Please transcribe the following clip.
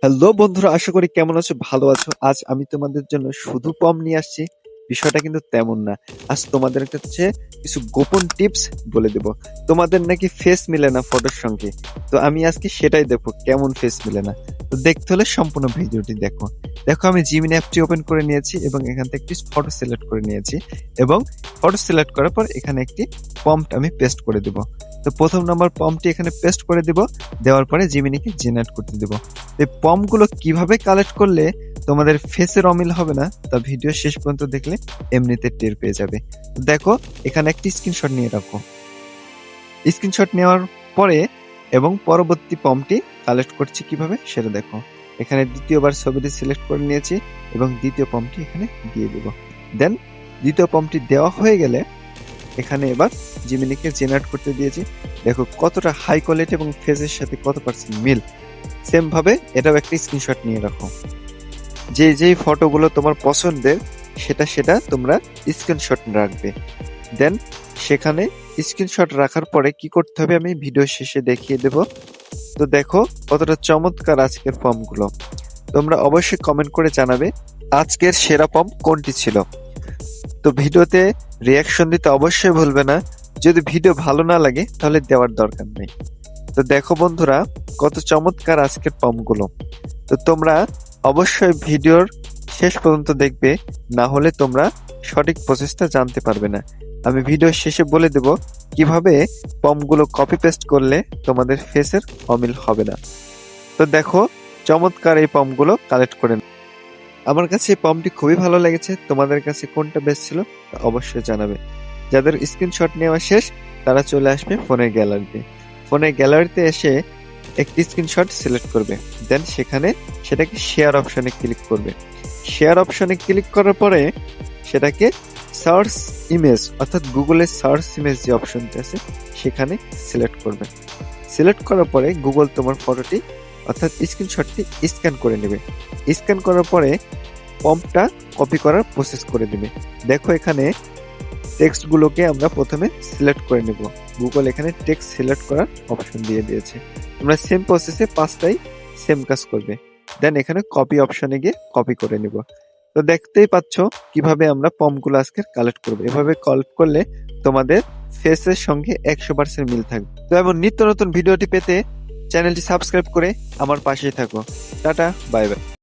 Hello বন্ধুরা, আশা করি কেমন আছো, ভালো আছো। আজ আমি তোমাদের জন্য শুধু পম নিয়ে আসছি। বিষয়টা কিন্তু তেমন না। আজ তোমাদের কাছে কিছু গোপন টিপস বলে দেব। তোমাদের নাকি ফেস মিলে না ফটোর সঙ্গে, তো আমি আজকে সেটাই দেখো কেমন ফেস মিলে না। তো দেখতে হলে সম্পূর্ণ ভিডিওটি দেখো। দেখো, আমি জিমিনি অ্যাপটি ওপেন করে নিয়েছি এবং এখান থেকে একটি ফটো সিলেক্ট করে নিয়েছি এবং ফটো সিলেক্ট করার পর এখানে একটি প্রম্পট আমি পেস্ট করে দেব। তো প্রথম নম্বর প্রম্পটটি এখানে পেস্ট করে দেব। দেওয়ার পরে জিমিনিকে জেনারেট করতে দেব। এই পম্পগুলো কিভাবে কালেক্ট করলে তোমাদের ফেসের অমিল হবে না, তা ভিডিও শেষ পর্যন্ত দেখলে এমনিতে টের পেয়ে যাবে। দেখো, এখানে একটি স্ক্রিনশট নিয়ে রাখো। স্ক্রিনশট নেওয়ার পরে এবং পরবর্তী পম্পটি কালেক্ট করছি কিভাবে সেটা দেখো। এখানে দ্বিতীয়বার ছবিটি সিলেক্ট করে নিয়েছি এবং দ্বিতীয় পম্পটি এখানে দিয়ে দেব। দেন দ্বিতীয় পম্পটি দেওয়া হয়ে গেলে এখানে এবার জিমিনিকে জেনারেট করতে দিয়েছি। দেখো কতটা হাই কোয়ালিটি এবং ফেসের সাথে কত পার্সেন্ট মিল। সেম ভাবে এটাও একটা স্ক্রিনশট নিয়ে রাখো। যেই ফটোগুলো তোমার পছন্দের সেটা তোমরা স্ক্রিনশট রাখবে। দেন সেখানে স্ক্রিনশট রাখার পরে কি করতে হবে আমি ভিডিও শেষে দেখিয়ে দেব। তো দেখো কতটা চমৎকার আজকের ফর্মগুলো। তোমরা অবশ্যই কমেন্ট করে জানাবে আজকের সেরা ফর্ম কোনটি ছিল। তো ভিডিওতে রিয়াকশন দিতে অবশ্যই ভুলবে না। যদি ভিডিও ভালো না লাগে তাহলে দেওয়ার দরকার নেই। তো দেখো বন্ধুরা, কত চমৎকার আজকের পম্পগুলো। তো তোমরা অবশ্যই ভিডিওর শেষ পর্যন্ত দেখবে, না হলে তোমরা সঠিক প্রসেসটা জানতে পারবে না। আমি ভিডিওর শেষে বলে দেব কিভাবে পম্পগুলো কপি পেস্ট করলে তোমাদের ফেসের অমিল হবে না। তো দেখো, চমৎকার এই পম্পগুলো কালেক্ট করে নাও। আমার কাছে এই পম্পটি খুবই ভালো লেগেছে। তোমাদের কাছে কোনটা বেস্ট ছিল তা অবশ্যই জানাবে। যাদের স্ক্রিনশট নেওয়া শেষ তারা চলে আসবে ফোনের গ্যালারিতে। ফোনের গ্যালারিতে এসে একটি স্ক্রিনশট সিলেক্ট করবে। দেন সেখানে সেটাকে শেয়ার অপশনে ক্লিক করবে। শেয়ার অপশনে ক্লিক করার পরে সেটাকে সার্চ ইমেজ অর্থাৎ গুগলের সার্চ ইমেজ যে অপশনটি আছে সেখানে সিলেক্ট করবে। সিলেক্ট করার পরে গুগল তোমার ফটোটি অর্থাৎ স্ক্রিনশটটি স্ক্যান করে নেবে। স্ক্যান করার পরে পম্পটা কপি করার প্রসেস করে দেবে। দেখো, এখানে টেক্সটগুলোকে আমরা প্রথমে সিলেক্ট করে নেব। গুগল এখানে টেক্সট সিলেক্ট করার অপশন দিয়ে দিয়েছে। তোমরা সেম প্রসেসে পাঁচটাই সেম কাজ করবে। দেন এখানে কপি অপশনে গিয়ে কপি করে নেব। তো দেখতেই পাচ্ছ কিভাবে আমরা পম্পগুলো আজকে কালেক্ট করবো। এভাবে কালেক্ট করলে তোমাদের ফেসের সঙ্গে 100% মিল থাকবে। তো এমন নিত্য নতুন ভিডিওটি পেতে চ্যানেলটি সাবস্ক্রাইব করে আমার পাশেই থাকো। Tata, bye bye.